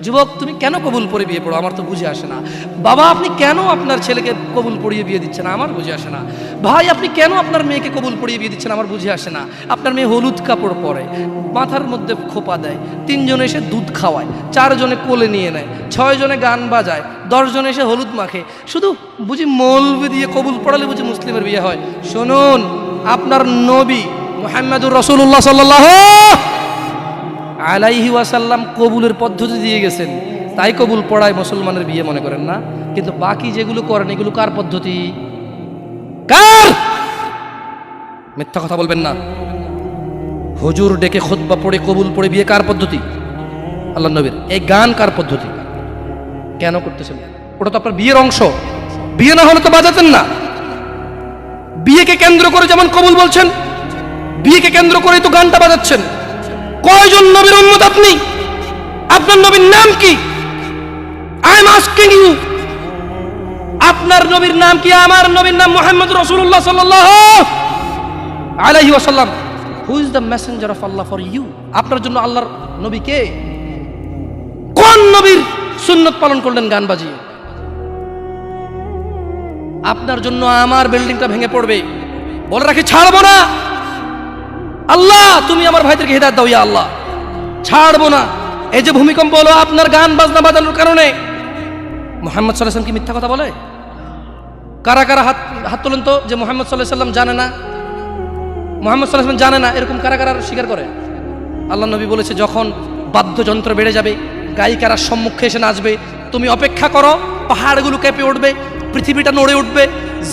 যুবক তুমি কেন কবুল পড়ে বিয়ে পড়ো, আমার তো বুঝে আসে না। বাবা আপনি কেন আপনার ছেলেকে কবুল পড়িয়ে বিয়ে দিচ্ছেন, আমার বুঝে আসে না। ভাই আপনি কেন আপনার মেয়েকে কবুল পড়িয়ে বিয়ে দিচ্ছেন, আমার বুঝে আসে না। আপনার মেয়ে হলুদ কাপড় পরে, মাথার মধ্যে খোপা দেয়, 3 জনে এসে দুধ খাওয়ায়, 4 জনে কোলে নিয়ে নেয়, 6 জনে গান বাজায়, 10 জনে এসে হলুদ মাখে, শুধু বুঝি মৌলবি দিয়ে কবুল পড়ালে বুঝি মুসলিমের বিয়ে হয়। শুনুন, আপনার নবী মুহাম্মদুর রাসূলুল্লাহ সাল্লাল্লাহু আলাইহি ওয়াসাল্লাম কবুলের পদ্ধতি দিয়ে গেছেন, তাই কবুল পড়ায় মুসলমানের বিয়ে মনে করেন না। কিন্তু বাকি যেগুলো করেন এগুলো কার পদ্ধতি? কার? মিথ্যা কথা বলবেন না। হুজুর ডেকে খুতবা পড়ে কবুল পড়ে বিয়ে কার পদ্ধতি? আল্লাহ নবীর। এই গান কার পদ্ধতি? কেন করতেছেন? ওটা তো আপনার বিয়ের অংশ, বিয়ে না হলে তো বাজাতেন না। বিয়েকে কেন্দ্র করে যেমন কবুল বলছেন, বিয়েকে কেন্দ্র করেই তো গানটা বাজাচ্ছেন। কয়জন নবীর উম্মত আপনি? আপনার নবীর নাম কি? আই এম আস্কিং ইউ, আপনার নবীর নাম কি? আমার নবীর নাম মুহাম্মদ রাসূলুল্লাহ সাল্লাল্লাহু আলাইহি ওয়াসাল্লাম। Who is the messenger of Allah for you? আপনার জন্য আল্লাহর নবী কে? কোন নবীর সুন্নত পালন করলেন গান বাজিয়ে? আপনার জন্য আমার বিল্ডিংটা ভেঙে পড়বে, বলে রাখি ছাড়বো না। আল্লাহ তুমি আমার ভাইদেরকে হিদায়াত দাও, ইয়া আল্লাহ, ছাড়বো না। এই যে ভূমিকম্প হলো আপনার গান বাজনা বাজানোর কারণে। মুহাম্মদ সাল্লাল্লাহু আলাইহি ওয়াসাল্লাম কি মিথ্যা কথা বলে? কারা কারা হাত তোলেন তো যে মুহাম্মদ সাল্লাল্লাহু আলাইহি ওয়াসাল্লাম জানে না, মুহাম্মদ সাল্লাল্লাহু আলাইহি ওয়াসাল্লাম জানে না, এরকম কারা কারা স্বীকার করে? আল্লাহ নবী বলেছে যখন বাদ্যযন্ত্র বেড়ে যাবে, গায়িকারা সম্মুখে এসে নাচবে, তুমি অপেক্ষা করো, পাহাড়গুলো কেঁপে উঠবে, পৃথিবীটা নড়ে উঠবে।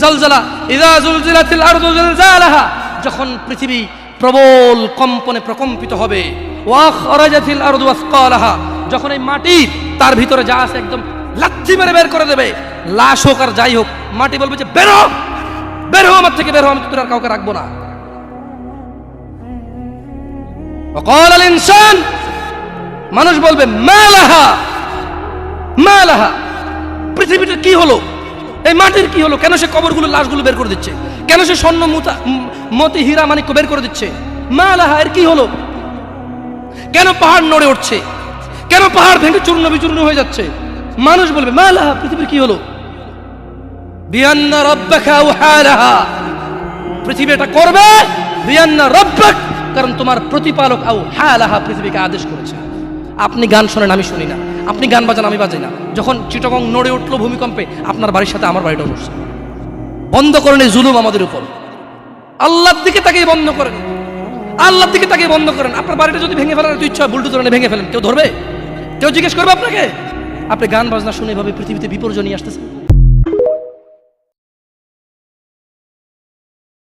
জালজালা ইযা জুলজিলাতিল আরদু জিলজালাহা, যখন পৃথিবী প্রবল কম্পনে প্রকম্পিত হবে। ওয়া খরাজাতিল আরদু আসকালাহা, যখন এই মাটি তার ভিতরে যা আছে একদম লাথি মেরে বের করে দেবে, লাশ হোক আর যাই হোক, মাটি বলবে যে বের হও, বের হও আমার থেকে, বের হও, আমি তোর আর কাউকে রাখবো না। ওয়া ক্বাল আল ইনসান, মানুষ বলবে মা লাহা মা লাহা, পৃথিবীটা কি হলো, এই মাটির কি হলো, কেন সে কবরগুলো লাশগুলো বের করে দিচ্ছে, কেন সে স্বর্ণ মতি হীরা মানিক্য বের করে দিচ্ছে, মা লাহা, এর কি হলো, কেন পাহাড় নড়ে উঠছে, কেন পাহাড় ভেঙে চূর্ণ বিচূর্ণ হয়ে যাচ্ছে। মানুষ বলবে মা লাহা, পৃথিবীর কি হলো, বিআন্না রাব্বাকা আওহা লাহা, পৃথিবী এটা করবে, বিআন্না রাব্বাক, কারণ তোমার প্রতিপালক আওহা লাহা, পৃথিবীকে আদেশ করেছে। আপনি গান শোনেন, আমি শুনি না, আপনি গান বাজান, আমি বাজাই না। যখন চিটাগং নড়ে উঠলো ভূমিকম্পে, আপনার বাড়ির সাথে আমার বাড়িটাও নড়ছে। বন্ধ করেন এই জুলুম আমাদের উপর। আল্লাহর দিকে তাকিয়ে বন্ধ করেন, আল্লাহর দিকে তাকিয়ে বন্ধ করেন। আপনার বাড়িটা যদি ভেঙে ফেলার ইচ্ছা হয়, বুলডোজার এনে ভেঙে ফেলেন, কেউ ধরবে? কেউ জিজ্ঞেস করবে আপনাকে? আপনি গান বাজনা শুনে এভাবে পৃথিবীতে বিপর্যয় নিয়ে আসতেছেন।